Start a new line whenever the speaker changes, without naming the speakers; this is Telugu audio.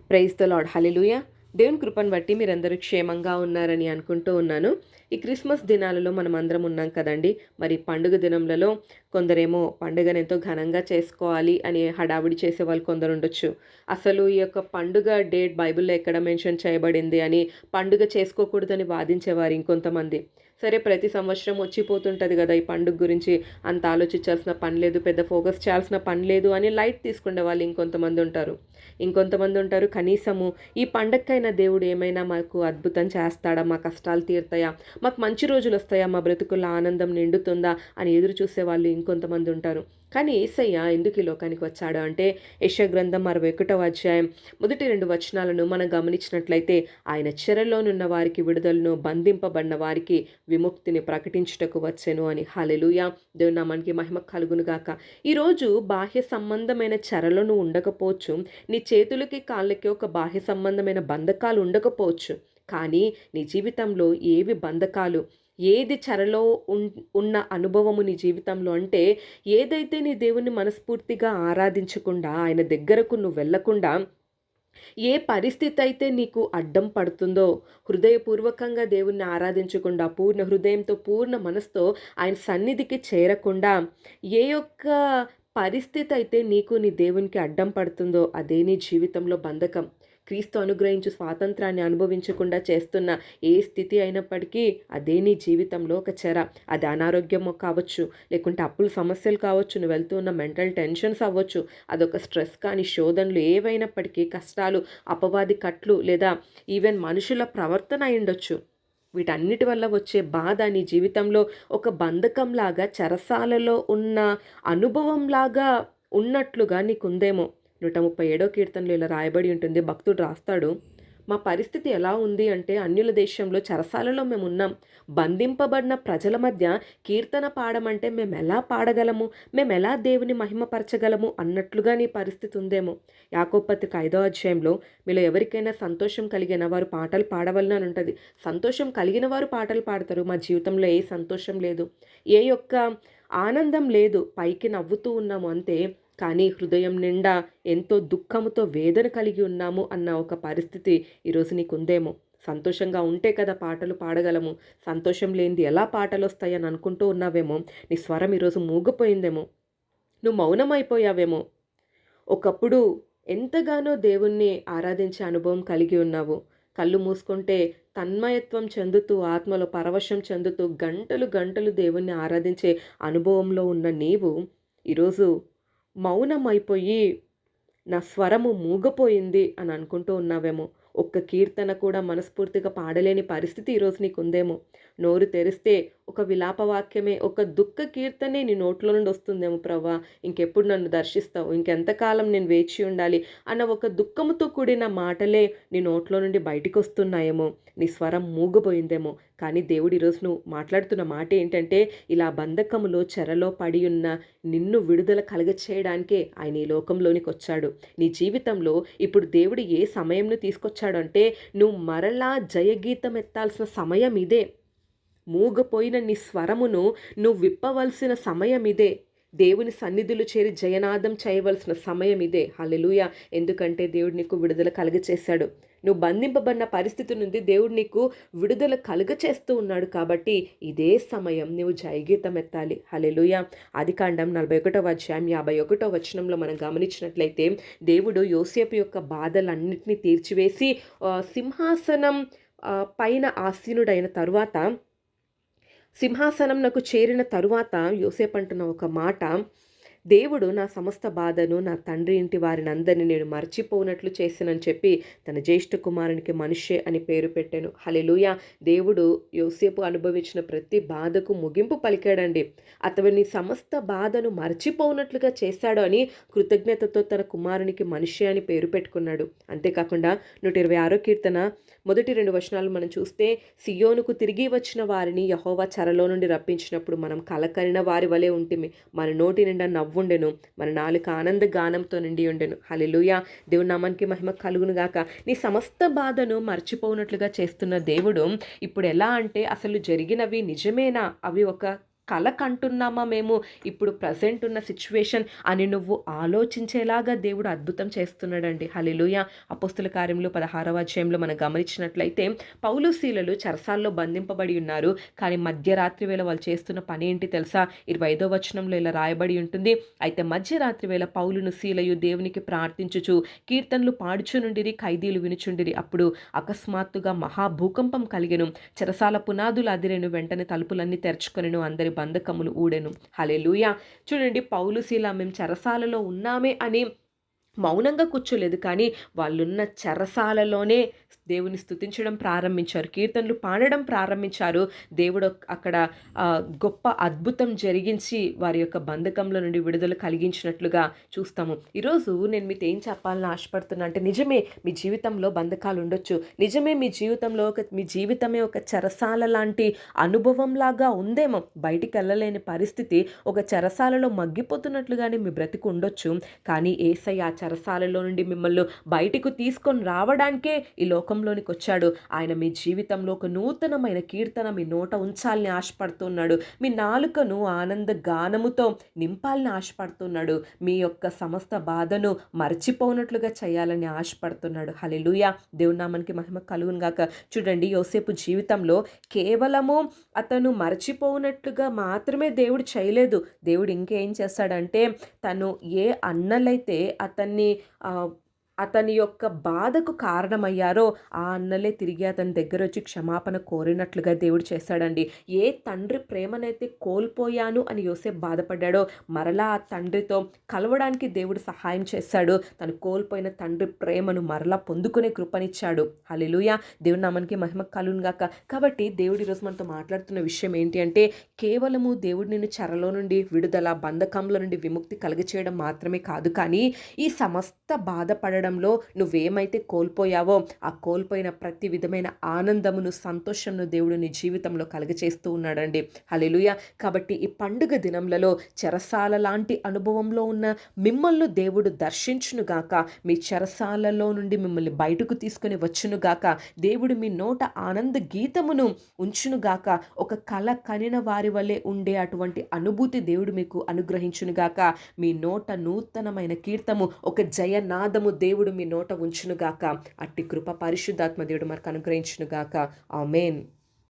Praise the lord. హల్లెలూయా. దేవుని కృపను బట్టి మీరందరూ క్షేమంగా ఉన్నారని అనుకుంటూ ఉన్నాను. ఈ క్రిస్మస్ దినాలలో మనం అందరం ఉన్నాం కదండీ! మరి పండుగ దినములలో కొందరేమో పండుగను ఎంతో ఘనంగా చేసుకోవాలి అని హడావిడి చేసేవాళ్ళు కొందరుండొచ్చు. అసలు ఈ యొక్క పండుగ డేట్ బైబిల్‌లో ఎక్కడ మెన్షన్ చేయబడింది అని పండుగ చేసుకోకూడదని వాదించేవారు ఇంకొంతమంది. సరే, ప్రతి సంవత్సరం వచ్చిపోతుంటది గదా! ఈ పండుగ గురించి అంత ఆలోచించాల్సిన పని లేదు, పెద్ద ఫోకస్ చేయాల్సిన పని లేదు అని లైట్ తీసుకునే వాళ్ళు ఇంకొంతమందుంటారు. ఇంకొంతమందుంటారు కనీసము ఈ పండగకైనా దేవుడు ఏమైనా మాకు అద్భుతం చేస్తాడా? మా కష్టాలు తీరుతాయా? మాకు మంచి రోజులొస్తాయా? మా బ్రతుకుల్లో ఆనందం నిండుతుందా? అని ఎదురు చూసేవాళ్ళు ఇంకొంతమందుంటారు. కానీ యేసయ్య ఎందుకు ఈ లోకానికి వచ్చాడు అంటే, యెషయా గ్రంథం 61వ అధ్యాయం మొదటి 2 వచనాలను మనం గమనించినట్లయితే, ఆయన చెరలోనున్న వారికి విడుదలను, బంధింపబడిన వారికి విముక్తిని ప్రకటించుటకు వచ్చెను అని. హల్లెలూయా. దేవుని నామానికి మహిమ కలుగును గాక. ఈరోజు బాహ్య సంబంధమైన చెరలో నువ్వు ఉండకపోవచ్చు. నీ చేతులకి కాళ్ళకి ఒక బాహ్య సంబంధమైన బంధకాలు ఉండకపోవచ్చు. కానీ నీ జీవితంలో ఏవి బంధకాలు, ఏది చెరలో ఉన్న అనుభవము నీ జీవితంలో అంటే, ఏదైతే నీ దేవుణ్ణి మనస్ఫూర్తిగా ఆరాధించకుండా, ఆయన దగ్గరకు నువ్వు వెళ్ళకుండా, ఏ పరిస్థితి అయితే నీకు అడ్డం పడుతుందో, హృదయపూర్వకంగా దేవుణ్ణి ఆరాధించకుండా, పూర్ణ హృదయంతో, పూర్ణ మనసుతో ఆయన సన్నిధికి చేరకుండా, ఏ యొక్క పరిస్థితి అయితే నీకు నీ దేవునికి అడ్డం పడుతుందో, అదే నీ జీవితంలో బంధకం. క్రీస్తు అనుగ్రహించు స్వాతంత్రాన్ని అనుభవించకుండా చేస్తున్న ఏ స్థితి అయినప్పటికీ అదే నీ జీవితంలో ఒక చెర. అది అనారోగ్యం కావచ్చు, లేకుంటే అప్పుల సమస్యలు కావచ్చు, నువ్వు వెళ్తూ ఉన్న మెంటల్ టెన్షన్స్ అవ్వచ్చు, అదొక స్ట్రెస్ కానీ, శోధనలు ఏవైనప్పటికీ, కష్టాలు, అపవాది కట్లు, లేదా ఈవెన్ మనుషుల ప్రవర్తన అయి ఉండొచ్చు. వీటన్నిటి వల్ల వచ్చే బాధ నీ జీవితంలో ఒక బంధకంలాగా, చెరసాలలో ఉన్న అనుభవంలాగా ఉన్నట్లుగా నీకుందేమో. 137వ కీర్తనలో ఇలా రాయబడి ఉంటుంది. భక్తుడు రాస్తాడు, మా పరిస్థితి ఎలా ఉంది అంటే, అన్యుల దేశంలో చెరసాలలో మేమున్నాం. బంధింపబడిన ప్రజల మధ్య కీర్తన పాడమంటే మేము ఎలా పాడగలము, మేము ఎలా దేవుని మహిమపరచగలము అన్నట్లుగా నీ పరిస్థితి ఉందేమో. యాకోబు పత్రిక 5వ అధ్యాయంలో, మీలో ఎవరికైనా సంతోషం కలిగిన వారు పాటలు పాడవలన అని ఉంటుంది. సంతోషం కలిగిన వారు పాటలు పాడతారు. మా జీవితంలో ఏ సంతోషం లేదు, ఏ యొక్క ఆనందం లేదు, పైకి నవ్వుతూ ఉన్నాము అంతే, కానీ హృదయం నిండా ఎంతో దుఃఖముతో వేదన కలిగి ఉన్నాము అన్న ఒక పరిస్థితి ఈరోజు నీకుందేమో. సంతోషంగా ఉంటే కదా పాటలు పాడగలము, సంతోషం లేనిది ఎలా పాటలు వస్తాయని అనుకుంటూ ఉన్నావేమో. నీ స్వరం ఈరోజు మూగపోయిందేమో, నువ్వు మౌనమైపోయావేమో. ఒకప్పుడు ఎంతగానో దేవుణ్ణి ఆరాధించే అనుభవం కలిగి ఉన్నావు. కళ్ళు మూసుకుంటే తన్మయత్వం చెందుతూ, ఆత్మలో పరవశం చెందుతూ, గంటలు గంటలు దేవుణ్ణి ఆరాధించే అనుభవంలో ఉన్న నీవు ఈరోజు మౌనం అయిపోయి, నా స్వరము మూగపోయింది అని అనుకుంటూ ఉన్నావేమో. ఒక్క కీర్తన కూడా మనస్ఫూర్తిగా పాడలేని పరిస్థితి ఈరోజు నీకుందేమో. నోరు తెరిస్తే ఒక విలాపవాక్యమే, ఒక దుఃఖ కీర్తనే నీ నోట్లో నుండి వస్తుందేమో. ప్రవ్వా, ఇంకెప్పుడు నన్ను దర్శిస్తావు, ఇంకెంతకాలం నేను వేచి ఉండాలి అన్న ఒక దుఃఖముతో కూడిన మాటలే నీ నోట్లో నుండి బయటికి వస్తున్నాయేమో. నీ స్వరం మూగపోయిందేమో. కానీ దేవుడు ఈరోజు నువ్వు మాట్లాడుతున్న మాట ఏంటంటే, ఇలా బంధకములో, చెరలో పడి ఉన్న నిన్ను విడుదల కలగచేయడానికే ఆయన ఈ లోకంలోనికి వచ్చాడు. నీ జీవితంలో ఇప్పుడు దేవుడు ఏ సమయంను తీసుకొచ్చాడు అంటే, నువ్వు మరలా జయగీతం ఎత్తాల్సిన సమయం ఇదే. మూగపోయిన నీ స్వరమును నువ్వు విప్పవలసిన సమయం ఇదే. దేవుని సన్నిధిలో చేరి జయనాదం చేయవలసిన సమయం ఇదే. హల్లెలూయా. ఎందుకంటే దేవుడు నీకు విడుదల కలుగచేశాడు. నువ్వు బంధింపబడిన పరిస్థితి నుండి దేవుడు నీకు విడుదల కలుగచేస్తూ ఉన్నాడు. కాబట్టి ఇదే సమయం నువ్వు జయగీతం ఎత్తాలి. హల్లెలూయా. ఆదికాండం 41వ అధ్యాయం 51వ వచనంలో మనం గమనించినట్లయితే, దేవుడు యోసేపు యొక్క బాధలన్నింటినీ తీర్చివేసి సింహాసనం పైన ఆసీనుడైన తరువాత, సింహాసనం నాకు చేరిన తరువాత యోసేపు అంటున్న ఒక మాట, దేవుడు నా సమస్త బాధను, నా తండ్రి ఇంటి వారిని అందరినీ నేను మర్చిపోనట్లు చేసినని చెప్పి తన జ్యేష్ఠ కుమారునికి మనిషే అని పేరు పెట్టాను. హల్లెలూయా. దేవుడు యోసేపు అనుభవించిన ప్రతి బాధకు ముగింపు పలికాడండి. అతని సమస్త బాధను మర్చిపోనట్లుగా చేశాడు అని కృతజ్ఞతతో తన కుమారునికి మనిషే అని పేరు పెట్టుకున్నాడు. అంతేకాకుండా 126వ కీర్తన మొదటి 2 వచనాలు మనం చూస్తే, సియోనుకు తిరిగి వచ్చిన వారిని యెహోవా చెరలో నుండి రప్పించినప్పుడు మనం కలకరిన వారి వలె ఉంటిమి. మన నోటి నిండా నవ్వుండెను, మన నాలుక ఆనంద గానంతో నిండి ఉండెను. హల్లెలూయా. దేవుని నామానికి మహిమ కలుగును గాక. నీ సమస్త బాధను మర్చిపోనట్లుగా చేస్తున్న దేవుడు ఇప్పుడు ఎలా అంటే, అసలు జరిగినవి నిజమేనా, అవి ఒక కల కంటున్నామా మేము ఇప్పుడు ప్రజెంట్ ఉన్న సిచ్యువేషన్ అని నువ్వు ఆలోచించేలాగా దేవుడు అద్భుతం చేస్తున్నాడండి. హల్లెలూయా. అపోస్తుల కార్యములు 16వ అధ్యాయంలో మనం గమనించినట్లయితే పౌలు శీలలు చెరసాల్లో బంధింపబడి ఉన్నారు. కానీ మధ్యరాత్రి వేళ వాళ్ళు చేస్తున్న పని ఏంటి తెలుసా? 25వ వచనంలో ఇలా రాయబడి ఉంటుంది. అయితే మధ్యరాత్రి వేళ పౌలును శీలయు దేవునికి ప్రార్థించుచు కీర్తనలు పాడుచునుండిరి, ఖైదీలు వినుచుండిరి. అప్పుడు అకస్మాత్తుగా మహాభూకంపం కలిగెను. చెరసాల పునాదులు అదిరెను. వెంటనే తలుపులన్నీ తెరుచుకొనెను. అందరి బంధకములు ఊడెను. హల్లెలూయా. చూడండి, పౌలు శీల మేము చెరసాలలో ఉన్నామే అని మౌనంగా కూర్చోలేదు, కానీ వాళ్ళున్న చెరసాలలోనే దేవుని స్తుతించడం ప్రారంభించారు, కీర్తనలు పాడడం ప్రారంభించారు. దేవుడు అక్కడ గొప్ప అద్భుతం జరిగించి వారి యొక్క బంధకంలో నుండి విడుదల కలిగించినట్లుగా చూస్తాము. ఈరోజు నేను మీతో ఏం చెప్పాలని ఆశపడుతున్నా అంటే, నిజమే మీ జీవితంలో బంధకాలు ఉండొచ్చు. నిజమే మీ జీవితంలో మీ జీవితమే ఒక చెరసాల లాంటి అనుభవంలాగా ఉందేమో. బయటికి వెళ్ళలేని పరిస్థితి, ఒక చెరసాలలో మగ్గిపోతున్నట్లుగానే మీ బ్రతికు ఉండొచ్చు. కానీ యేసయ్య చెరసాలలో నుండి మిమ్మల్ని బయటకు తీసుకొని రావడానికే ఈ లోకంలోనికి వచ్చాడు. ఆయన మీ జీవితంలో ఒక నూతనమైన కీర్తన మీ నోట ఉంచాలని ఆశపడుతున్నాడు. మీ నాలుకను ఆనంద గానముతో నింపాలని ఆశపడుతున్నాడు. మీ యొక్క సమస్త బాధను మర్చిపోనట్లుగా చేయాలని ఆశపడుతున్నాడు. హల్లెలూయా. దేవుని నామానికి మహిమ కలుగును గాక. చూడండి, యోసేపు జీవితంలో కేవలము అతను మర్చిపోనట్లుగా మాత్రమే దేవుడు చేయలేదు. దేవుడు ఇంకేం చేస్తాడంటే, తను ఏ అన్నలైతే అతని యొక్క బాధకు కారణమయ్యారో ఆ అన్నలే తిరిగి అతని దగ్గర వచ్చి క్షమాపణ కోరినట్లుగా దేవుడు చేశాడండి. ఏ తండ్రి ప్రేమనైతే కోల్పోయాను అని యోసేపు బాధపడ్డాడో, మరలా ఆ తండ్రితో కలవడానికి దేవుడు సహాయం చేశాడు. తను కోల్పోయిన తండ్రి ప్రేమను మరలా పొందుకునే కృపనిచ్చాడు. హల్లెలూయా. దేవుని నామానికి మహిమ కలుగును గాక. కాబట్టి దేవుడు ఈరోజు మనతో మాట్లాడుతున్న విషయం ఏంటి అంటే, కేవలము దేవుడు నిన్ను చెరలో నుండి విడుదల, బంధకంలో నుండి విముక్తి కలుగచేయడం మాత్రమే కాదు, కానీ ఈ సమస్త బాధపడడంలో నువ్వేమైతే కోల్పోయావో ఆ కోల్పోయిన ప్రతి విధమైన ఆనందమును, సంతోషంను దేవుడు నీ జీవితంలో కలుగచేస్తూ ఉన్నాడండి. హల్లెలూయా. కాబట్టి ఈ పండుగ దినములలో చెరసాల లాంటి అనుభవంలో ఉన్న మిమ్మల్ని దేవుడు దర్శించునుగాక. మీ చెరసాలలో నుండి మిమ్మల్ని బయటకు తీసుకొని వచ్చునుగాక. దేవుడు మీ నోట ఆనంద గీతమును ఉంచునుగాక. ఒక కల కనిన వారి వలె ఉండే అటువంటి అనుభూతి దేవుడు మీకు అనుగ్రహించునుగాక. మీ నోట నూతనమైన కీర్తము, ఒక జయనాదము దేవుడు మీ నోట ఉంచునుగాక. అట్టి కృప పరిశుద్ధాత్మ దేవుడు మనకు అనుగ్రహించునుగాక. ఆమేన్.